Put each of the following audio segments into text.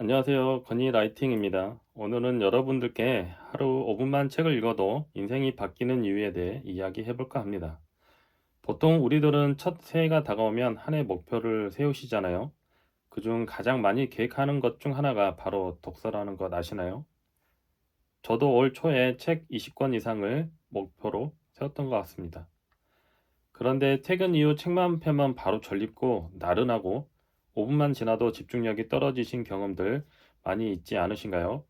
안녕하세요. 건희 라이팅입니다. 오늘은 여러분들께 하루 5분만 책을 읽어도 인생이 바뀌는 이유에 대해 이야기해 볼까 합니다. 보통 우리들은 첫 새해가 다가오면 한 해 목표를 세우시잖아요. 그중 가장 많이 계획하는 것 중 하나가 바로 독서라는 것 아시나요? 저도 올 초에 책 20권 이상을 목표로 세웠던 것 같습니다. 그런데 퇴근 이후 책만 한 편만 바로 절립고 나른하고 5분만 지나도 집중력이 떨어지신 경험들 많이 있지 않으신가요?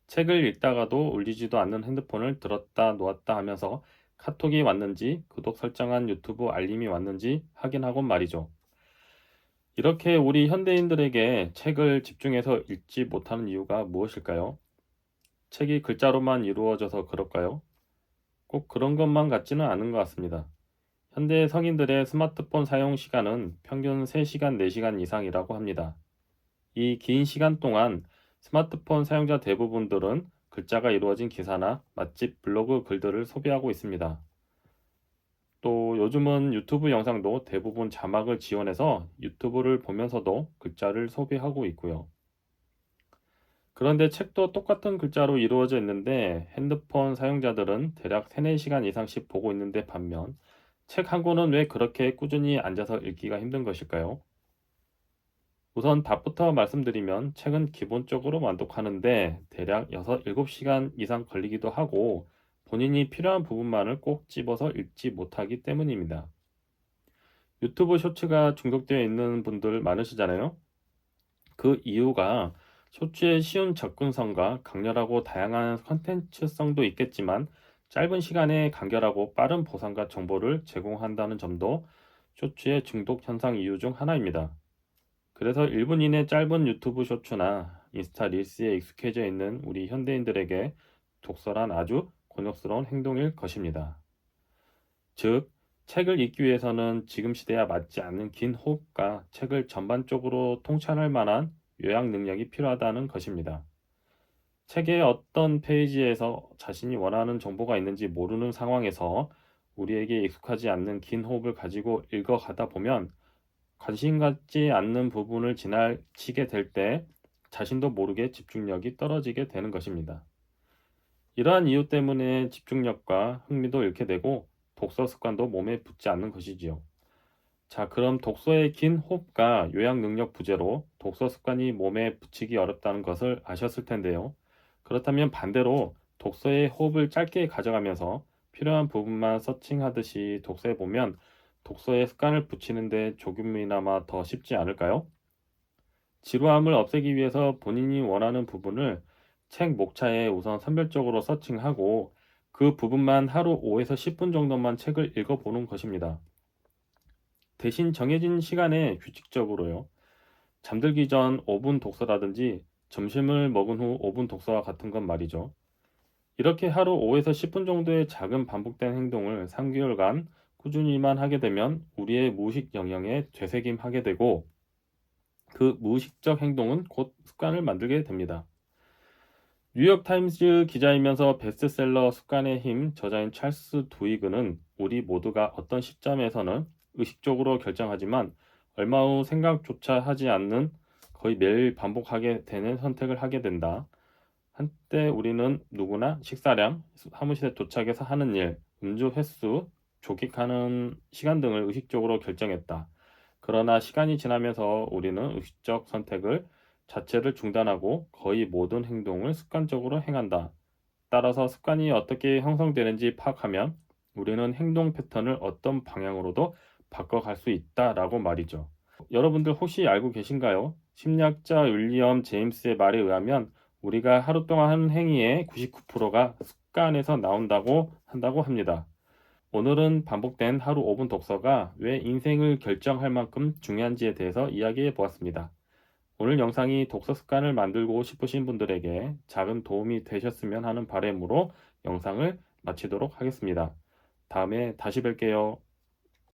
책을 읽다가도 울리지도 않는 핸드폰을 들었다 놓았다 하면서 카톡이 왔는지 구독 설정한 유튜브 알림이 왔는지 확인하곤 말이죠. 이렇게 우리 현대인들에게 책을 집중해서 읽지 못하는 이유가 무엇일까요? 책이 글자로만 이루어져서 그럴까요? 꼭 그런 것만 같지는 않은 것 같습니다. 현대 성인들의 스마트폰 사용 시간은 평균 3시간, 4시간 이상이라고 합니다. 이 긴 시간 동안 스마트폰 사용자 대부분들은 글자가 이루어진 기사나 맛집 블로그 글들을 소비하고 있습니다. 또 요즘은 유튜브 영상도 대부분 자막을 지원해서 유튜브를 보면서도 글자를 소비하고 있고요. 그런데 책도 똑같은 글자로 이루어져 있는데 핸드폰 사용자들은 대략 3, 4시간 이상씩 보고 있는데 반면 책 한 권은 왜 그렇게 꾸준히 앉아서 읽기가 힘든 것일까요? 우선 답부터 말씀드리면 책은 기본적으로 완독하는데 대략 6, 7시간 이상 걸리기도 하고 본인이 필요한 부분만을 꼭 집어서 읽지 못하기 때문입니다. 유튜브 쇼츠가 중독되어 있는 분들 많으시잖아요. 그 이유가 쇼츠의 쉬운 접근성과 강렬하고 다양한 컨텐츠성도 있겠지만 짧은 시간에 간결하고 빠른 보상과 정보를 제공한다는 점도 쇼츠의 중독 현상 이유 중 하나입니다. 그래서 1분 이내 짧은 유튜브 쇼츠나 인스타 릴스에 익숙해져 있는 우리 현대인들에게 독서란 아주 곤욕스러운 행동일 것입니다. 즉, 책을 읽기 위해서는 지금 시대와 맞지 않는 긴 호흡과 책을 전반적으로 통찰할 만한 요약 능력이 필요하다는 것입니다. 책의 어떤 페이지에서 자신이 원하는 정보가 있는지 모르는 상황에서 우리에게 익숙하지 않는 긴 호흡을 가지고 읽어가다 보면 관심 갖지 않는 부분을 지나치게 될 때 자신도 모르게 집중력이 떨어지게 되는 것입니다. 이러한 이유 때문에 집중력과 흥미도 잃게 되고 독서 습관도 몸에 붙지 않는 것이지요. 자, 그럼 독서의 긴 호흡과 요약 능력 부재로 독서 습관이 몸에 붙이기 어렵다는 것을 아셨을 텐데요. 그렇다면 반대로 독서의 호흡을 짧게 가져가면서 필요한 부분만 서칭하듯이 독서해 보면 독서의 습관을 붙이는데 조금이나마 더 쉽지 않을까요? 지루함을 없애기 위해서 본인이 원하는 부분을 책 목차에 우선 선별적으로 서칭하고 그 부분만 하루 5에서 10분 정도만 책을 읽어보는 것입니다. 대신 정해진 시간에 규칙적으로요. 잠들기 전 5분 독서라든지 점심을 먹은 후 5분 독서와 같은 건 말이죠. 이렇게 하루 5에서 10분 정도의 작은 반복된 행동을 3개월간 꾸준히만 하게 되면 우리의 무의식 영역에 되새김하게 되고 그 무의식적 행동은 곧 습관을 만들게 됩니다. 뉴욕타임즈 기자이면서 베스트셀러 습관의 힘 저자인 찰스 두이그는 우리 모두가 어떤 시점에서는 의식적으로 결정하지만 얼마 후 생각조차 하지 않는 거의 매일 반복하게 되는 선택을 하게 된다. 한때 우리는 누구나 식사량, 사무실에 도착해서 하는 일, 음주 횟수, 조킥하는 시간 등을 의식적으로 결정했다. 그러나 시간이 지나면서 우리는 의식적 선택을 자체를 중단하고 거의 모든 행동을 습관적으로 행한다. 따라서 습관이 어떻게 형성되는지 파악하면 우리는 행동 패턴을 어떤 방향으로도 바꿔갈 수 있다라고 말이죠. 여러분들 혹시 알고 계신가요? 심리학자 윌리엄 제임스의 말에 의하면 우리가 하루 동안 하는 행위의 99%가 습관에서 나온다고 한다고 합니다. 오늘은 반복된 하루 5분 독서가 왜 인생을 결정할 만큼 중요한지에 대해서 이야기해 보았습니다. 오늘 영상이 독서 습관을 만들고 싶으신 분들에게 작은 도움이 되셨으면 하는 바람으로 영상을 마치도록 하겠습니다. 다음에 다시 뵐게요.